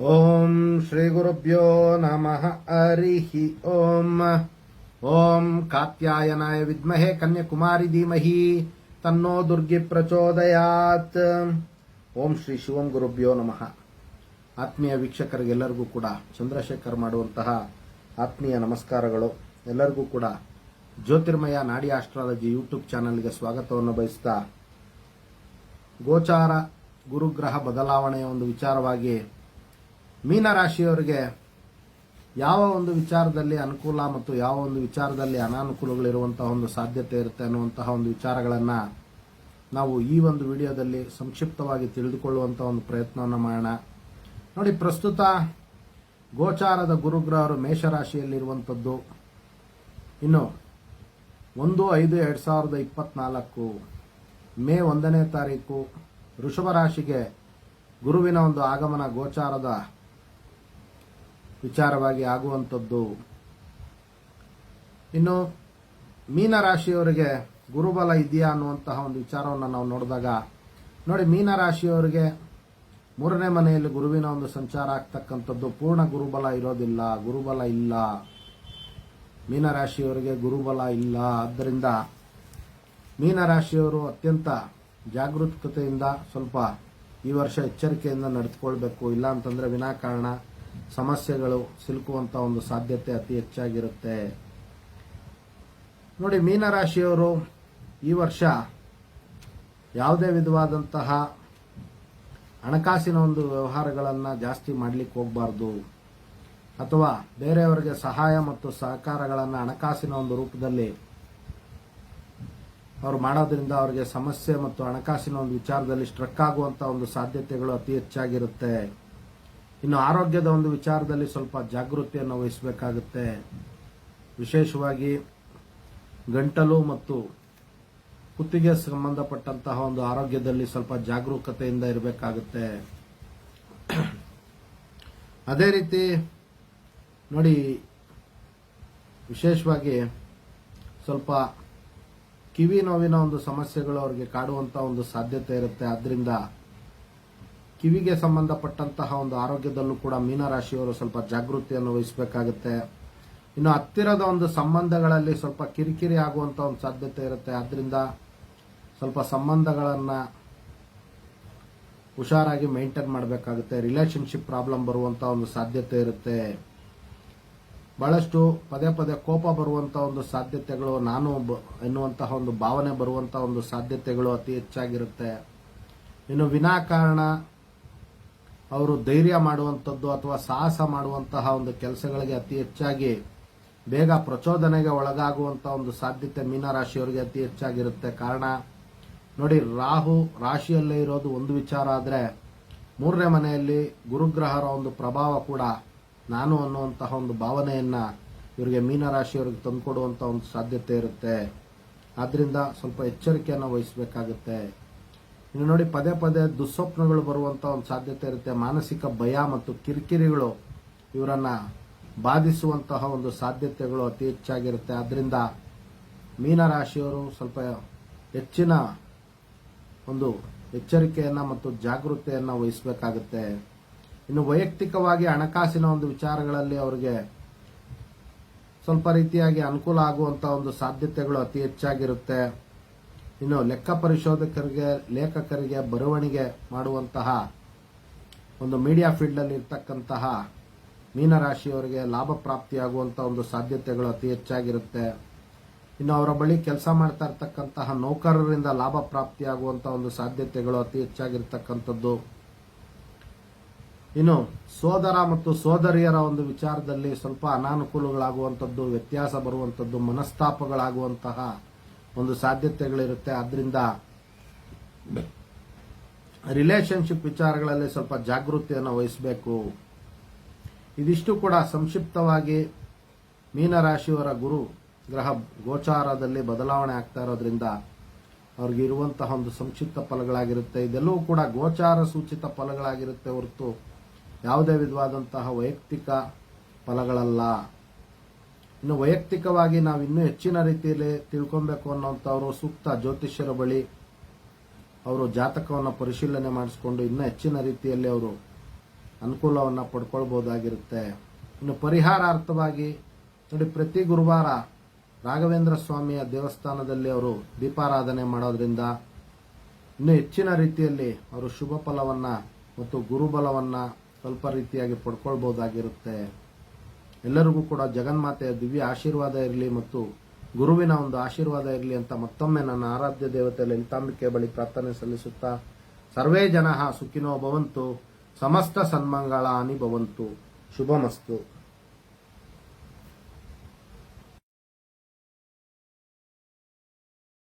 ಓಂ ಶ್ರೀ ಗುರುಭ್ಯೋ ನಮಃ ಹರಿಃ ಓಂ ಕಾತ್ಯಾಯನಾಯ ವಿದ್ಮಹೇ ಕನ್ಯಾಕುಮಾರಿ ಧೀಮಹಿ ತನ್ನೋ ದುರ್ಗಿ ಪ್ರಚೋದಯಾತ್. ಓಂ ಶ್ರೀ ಶಿವಂ ಗುರುಭ್ಯೋ ನಮಃ. ಆತ್ಮೀಯ ವೀಕ್ಷಕರಿಗೆಲ್ಲರಿಗೂ ಕೂಡ ಚಂದ್ರಶೇಖರ್ ಮಾಡುವಂತಹ ಆತ್ಮೀಯ ನಮಸ್ಕಾರಗಳು. ಎಲ್ಲರಿಗೂ ಕೂಡ ಜ್ಯೋತಿರ್ಮಯ ನಾಡಿ ಆಸ್ಟ್ರಾಲಜಿ ಯೂಟ್ಯೂಬ್ ಚಾನೆಲ್ಗೆ ಸ್ವಾಗತವನ್ನು ಬಯಸ್ತಾ, ಗೋಚಾರ ಗುರುಗ್ರಹ ಬದಲಾವಣೆಯ ಒಂದು ವಿಚಾರವಾಗಿ ಮೀನರಾಶಿಯವರಿಗೆ ಯಾವ ಒಂದು ವಿಚಾರದಲ್ಲಿ ಅನುಕೂಲ ಮತ್ತು ಯಾವ ಒಂದು ವಿಚಾರದಲ್ಲಿ ಅನಾನುಕೂಲಗಳಿರುವಂತಹ ಒಂದು ಸಾಧ್ಯತೆ ಇರುತ್ತೆ ಅನ್ನುವಂತಹ ಒಂದು ವಿಚಾರಗಳನ್ನು ನಾವು ಈ ಒಂದು ವಿಡಿಯೋದಲ್ಲಿ ಸಂಕ್ಷಿಪ್ತವಾಗಿ ತಿಳಿದುಕೊಳ್ಳುವಂತಹ ಒಂದು ಪ್ರಯತ್ನವನ್ನು ಮಾಡೋಣ. ನೋಡಿ, ಪ್ರಸ್ತುತ ಗೋಚಾರದ ಗುರುಗ್ರಹರು ಮೇಷರಾಶಿಯಲ್ಲಿರುವಂಥದ್ದು. ಇನ್ನು 1/5/2024 ಮೇ 1ನೇ ತಾರೀಕು ವೃಷಭ ರಾಶಿಗೆ ಗುರುವಿನ ಒಂದು ಆಗಮನ ಗೋಚಾರದ ವಿಚಾರವಾಗಿ ಆಗುವಂಥದ್ದು. ಇನ್ನು ಮೀನರಾಶಿಯವರಿಗೆ ಗುರುಬಲ ಇದೆಯಾ ಅನ್ನುವಂತಹ ಒಂದು ವಿಚಾರವನ್ನು ನಾವು ನೋಡಿದಾಗ, ನೋಡಿ, ಮೀನರಾಶಿಯವರಿಗೆ 3ನೇ ಮನೆಯಲ್ಲಿ ಗುರುವಿನ ಒಂದು ಸಂಚಾರ ಆಗ್ತಕ್ಕಂಥದ್ದು. ಪೂರ್ಣ ಗುರುಬಲ ಇರೋದಿಲ್ಲ, ಗುರುಬಲ ಇಲ್ಲ. ಮೀನರಾಶಿಯವರಿಗೆ ಗುರುಬಲ ಇಲ್ಲ. ಆದ್ದರಿಂದ ಮೀನರಾಶಿಯವರು ಅತ್ಯಂತ ಜಾಗರೂಕತೆಯಿಂದ ಸ್ವಲ್ಪ ಈ ವರ್ಷ ಎಚ್ಚರಿಕೆಯಿಂದ ನಡೆದುಕೊಳ್ಬೇಕು. ಇಲ್ಲ ಅಂತಂದ್ರೆ ವಿನಾಕಾರಣ ಸಮಸ್ಯೆಗಳು ಸಿಲುಕುವಂತ ಒಂದು ಸಾಧ್ಯತೆ ಅತಿ ಹೆಚ್ಚಾಗಿರುತ್ತೆ. ನೋಡಿ, ಮೀನರಾಶಿಯವರು ಈ ವರ್ಷ ಯಾವುದೇ ವಿಧವಾದಂತಹ ಹಣಕಾಸಿನ ಒಂದು ವ್ಯವಹಾರಗಳನ್ನು ಜಾಸ್ತಿ ಮಾಡಲಿಕ್ಕೆ ಹೋಗಬಾರ್ದು, ಅಥವಾ ಬೇರೆಯವರಿಗೆ ಸಹಾಯ ಮತ್ತು ಸಹಕಾರಗಳನ್ನು ಹಣಕಾಸಿನ ಒಂದು ರೂಪದಲ್ಲಿ ಅವರು ಮಾಡೋದ್ರಿಂದ ಅವರಿಗೆ ಸಮಸ್ಯೆ ಮತ್ತು ಹಣಕಾಸಿನ ಒಂದು ವಿಚಾರದಲ್ಲಿ ಸ್ಟ್ರಕ್ ಆಗುವಂತ ಒಂದು ಸಾಧ್ಯತೆಗಳು ಅತಿ ಹೆಚ್ಚಾಗಿರುತ್ತೆ. ಇನ್ನು ಆರೋಗ್ಯದ ಒಂದು ವಿಚಾರದಲ್ಲಿ ಸ್ವಲ್ಪ ಜಾಗೃತಿಯನ್ನು ವಹಿಸಬೇಕಾಗುತ್ತೆ. ವಿಶೇಷವಾಗಿ ಗಂಟಲು ಮತ್ತು ಕುತ್ತಿಗೆ ಸಂಬಂಧಪಟ್ಟಂತಹ ಒಂದು ಆರೋಗ್ಯದಲ್ಲಿ ಸ್ವಲ್ಪ ಜಾಗರೂಕತೆಯಿಂದ ಇರಬೇಕಾಗುತ್ತೆ. ಅದೇ ರೀತಿ ನೋಡಿ, ವಿಶೇಷವಾಗಿ ಸ್ವಲ್ಪ ಕಿವಿ ನೋವಿನ ಒಂದು ಸಮಸ್ಯೆಗಳು ಅವರಿಗೆ ಕಾಡುವಂತಹ ಒಂದು ಸಾಧ್ಯತೆ ಇರುತ್ತೆ. ಆದ್ರಿಂದ ಕಿವಿಗೆ ಸಂಬಂಧಪಟ್ಟಂತಹ ಒಂದು ಆರೋಗ್ಯದಲ್ಲೂ ಕೂಡ ಮೀನರಾಶಿಯವರು ಸ್ವಲ್ಪ ಜಾಗೃತಿಯನ್ನು ವಹಿಸಬೇಕಾಗುತ್ತೆ. ಇನ್ನು ಹತ್ತಿರದ ಒಂದು ಸಂಬಂಧಗಳಲ್ಲಿ ಸ್ವಲ್ಪ ಕಿರಿಕಿರಿ ಆಗುವಂತ ಒಂದು ಸಾಧ್ಯತೆ ಇರುತ್ತೆ. ಆದ್ರಿಂದ ಸ್ವಲ್ಪ ಸಂಬಂಧಗಳನ್ನ ಹುಷಾರಾಗಿ ಮೇಂಟೈನ್ ಮಾಡಬೇಕಾಗುತ್ತೆ. ರಿಲೇಶನ್ಶಿಪ್ ಪ್ರಾಬ್ಲಮ್ ಬರುವಂತ ಒಂದು ಸಾಧ್ಯತೆ ಇರುತ್ತೆ. ಬಹಳಷ್ಟು ಪದೇ ಪದೇ ಕೋಪ ಬರುವಂತಹ ಒಂದು ಸಾಧ್ಯತೆಗಳು, ನಾನು ಎನ್ನುವಂತಹ ಒಂದು ಭಾವನೆ ಬರುವಂತಹ ಒಂದು ಸಾಧ್ಯತೆಗಳು ಅತಿ ಹೆಚ್ಚಾಗಿರುತ್ತೆ. ಇನ್ನು ವಿನಾಕಾರಣ ಅವರು ಧೈರ್ಯ ಮಾಡುವಂಥದ್ದು ಅಥವಾ ಸಾಹಸ ಮಾಡುವಂತಹ ಒಂದು ಕೆಲಸಗಳಿಗೆ ಅತಿ ಹೆಚ್ಚಾಗಿ ಬೇಗ ಪ್ರಚೋದನೆಗೆ ಒಳಗಾಗುವಂತಹ ಒಂದು ಸಾಧ್ಯತೆ ಮೀನರಾಶಿಯವರಿಗೆ ಅತಿ ಹೆಚ್ಚಾಗಿರುತ್ತೆ. ಕಾರಣ ನೋಡಿ, ರಾಹು ರಾಶಿಯಲ್ಲೇ ಇರೋದು ಒಂದು ವಿಚಾರ, ಆದರೆ 3ನೇ ಮನೆಯಲ್ಲಿ ಗುರುಗ್ರಹರ ಒಂದು ಪ್ರಭಾವ ಕೂಡ ನಾನು ಅನ್ನುವಂತಹ ಒಂದು ಭಾವನೆಯನ್ನ ಇವರಿಗೆ ಮೀನರಾಶಿಯವರಿಗೆ ತಂದುಕೊಡುವಂತ ಒಂದು ಸಾಧ್ಯತೆ ಇರುತ್ತೆ. ಆದ್ರಿಂದ ಸ್ವಲ್ಪ ಎಚ್ಚರಿಕೆಯನ್ನು ವಹಿಸಬೇಕಾಗುತ್ತೆ. ಇನ್ನು ನೋಡಿ, ಪದೇ ಪದೇ ದುಸ್ವಪ್ನಗಳು ಬರುವಂತ ಒಂದು ಸಾಧ್ಯತೆ ಇರುತ್ತೆ. ಮಾನಸಿಕ ಭಯ ಮತ್ತು ಕಿರಿಕಿರಿಗಳು ಇವರನ್ನ ಬಾಧಿಸುವಂತಹ ಒಂದು ಸಾಧ್ಯತೆಗಳು ಅತಿ ಹೆಚ್ಚಾಗಿರುತ್ತೆ. ಆದ್ರಿಂದ ಮೀನರಾಶಿಯವರು ಸ್ವಲ್ಪ ಹೆಚ್ಚಿನ ಒಂದು ಎಚ್ಚರಿಕೆಯನ್ನ ಮತ್ತು ಜಾಗೃತೆಯನ್ನ ವಹಿಸಬೇಕಾಗುತ್ತೆ. ಇನ್ನು ವೈಯಕ್ತಿಕವಾಗಿ ಹಣಕಾಸಿನ ಒಂದು ವಿಚಾರಗಳಲ್ಲಿ ಅವರಿಗೆ ಸ್ವಲ್ಪ ರೀತಿಯಾಗಿ ಅನುಕೂಲ ಆಗುವಂತಹ ಒಂದು ಸಾಧ್ಯತೆಗಳು ಅತಿ ಹೆಚ್ಚಾಗಿರುತ್ತೆ. ಇನ್ನು ಲೆಕ್ಕ ಪರಿಶೋಧಕರಿಗೆ, ಲೇಖಕರಿಗೆ, ಬರವಣಿಗೆ ಮಾಡುವಂತಹ ಒಂದು ಮೀಡಿಯಾ ಫೀಲ್ಡ್ ಅಲ್ಲಿ ಇರ್ತಕ್ಕಂತಹ ಮೀನರಾಶಿಯವರಿಗೆ ಲಾಭ ಪ್ರಾಪ್ತಿಯಾಗುವಂತಹ ಒಂದು ಸಾಧ್ಯತೆಗಳು ಅತಿ ಹೆಚ್ಚಾಗಿರುತ್ತೆ. ಇನ್ನು ಅವರ ಬಳಿ ಕೆಲಸ ಮಾಡ್ತಾ ಇರ್ತಕ್ಕಂತಹ ನೌಕರರಿಂದ ಲಾಭ ಪ್ರಾಪ್ತಿಯಾಗುವಂತಹ ಒಂದು ಸಾಧ್ಯತೆಗಳು ಅತಿ ಹೆಚ್ಚಾಗಿರ್ತಕ್ಕಂಥದ್ದು. ಇನ್ನು ಸೋದರ ಮತ್ತು ಸೋದರಿಯರ ಒಂದು ವಿಚಾರದಲ್ಲಿ ಸ್ವಲ್ಪ ಅನಾನುಕೂಲಗಳಾಗುವಂಥದ್ದು, ವ್ಯತ್ಯಾಸ ಬರುವಂಥದ್ದು, ಮನಸ್ತಾಪಗಳಾಗುವಂತಹ ಒಂದು ಸಾಧ್ಯತೆಗಳಿರುತ್ತೆ. ಆದ್ರಿಂದ ರಿಲೇಶನ್ಶಿಪ್ ವಿಚಾರಗಳಲ್ಲಿ ಸ್ವಲ್ಪ ಜಾಗೃತಿಯನ್ನು ವಹಿಸಬೇಕು. ಇದಿಷ್ಟು ಕೂಡ ಸಂಕ್ಷಿಪ್ತವಾಗಿ ಮೀನರಾಶಿಯವರ ಗುರು ಗ್ರಹ ಗೋಚಾರದಲ್ಲಿ ಬದಲಾವಣೆ ಆಗ್ತಾ ಇರೋದ್ರಿಂದ ಅವ್ರಿಗೆ ಇರುವಂತಹ ಒಂದು ಸಂಕ್ಷಿಪ್ತ ಫಲಗಳಾಗಿರುತ್ತೆ. ಇದೆಲ್ಲವೂ ಕೂಡ ಗೋಚಾರ ಸೂಚಿತ ಫಲಗಳಾಗಿರುತ್ತೆ ಹೊರತು ಯಾವುದೇ ವಿಧವಾದಂತಹ ವೈಯಕ್ತಿಕ ಫಲಗಳಲ್ಲ. ಇನ್ನು ವೈಯಕ್ತಿಕವಾಗಿ ನಾವು ಇನ್ನೂ ಹೆಚ್ಚಿನ ರೀತಿಯಲ್ಲಿ ತಿಳ್ಕೊಬೇಕು ಅನ್ನೋಂಥವ್ರು ಸೂಕ್ತ ಜ್ಯೋತಿಷ್ಯರ ಬಳಿ ಅವರು ಜಾತಕವನ್ನು ಪರಿಶೀಲನೆ ಮಾಡಿಸಿಕೊಂಡು ಇನ್ನೂ ಹೆಚ್ಚಿನ ರೀತಿಯಲ್ಲಿ ಅವರು ಅನುಕೂಲವನ್ನು ಪಡ್ಕೊಳ್ಬಹುದಾಗಿರುತ್ತೆ. ಇನ್ನು ಪರಿಹಾರಾರ್ಥವಾಗಿ ನೋಡಿ, ಪ್ರತಿ ಗುರುವಾರ ರಾಘವೇಂದ್ರ ಸ್ವಾಮಿಯ ದೇವಸ್ಥಾನದಲ್ಲಿ ಅವರು ದೀಪಾರಾಧನೆ ಮಾಡೋದ್ರಿಂದ ಇನ್ನೂ ಹೆಚ್ಚಿನ ರೀತಿಯಲ್ಲಿ ಅವರು ಶುಭ ಫಲವನ್ನ ಮತ್ತು ಗುರುಬಲವನ್ನ ಸ್ವಲ್ಪ ರೀತಿಯಾಗಿ ಪಡ್ಕೊಳ್ಬಹುದಾಗಿರುತ್ತೆ. ಎಲ್ಲರಿಗೂ ಕೂಡ ಜಗನ್ಮಾತೆಯ ದಿವ್ಯ ಆಶೀರ್ವಾದ ಇರಲಿ ಮತ್ತು ಗುರುವಿನ ಒಂದು ಆಶೀರ್ವಾದ ಇರಲಿ ಅಂತ ಮತ್ತೊಮ್ಮೆ ನನ್ನ ಆರಾಧ್ಯ ದೇವತೆ ಲಲಿತಾಂಬಿಕೆ ಬಳಿ ಪ್ರಾರ್ಥನೆ ಸಲ್ಲಿಸುತ್ತಾ, ಸರ್ವೇ ಜನಃ ಸುಖಿನೋ ಭವಂತು, ಸಮಸ್ತ ಸನ್ಮಂಗಳಾನಿ ಭವಂತು, ಶುಭಮಸ್ತು.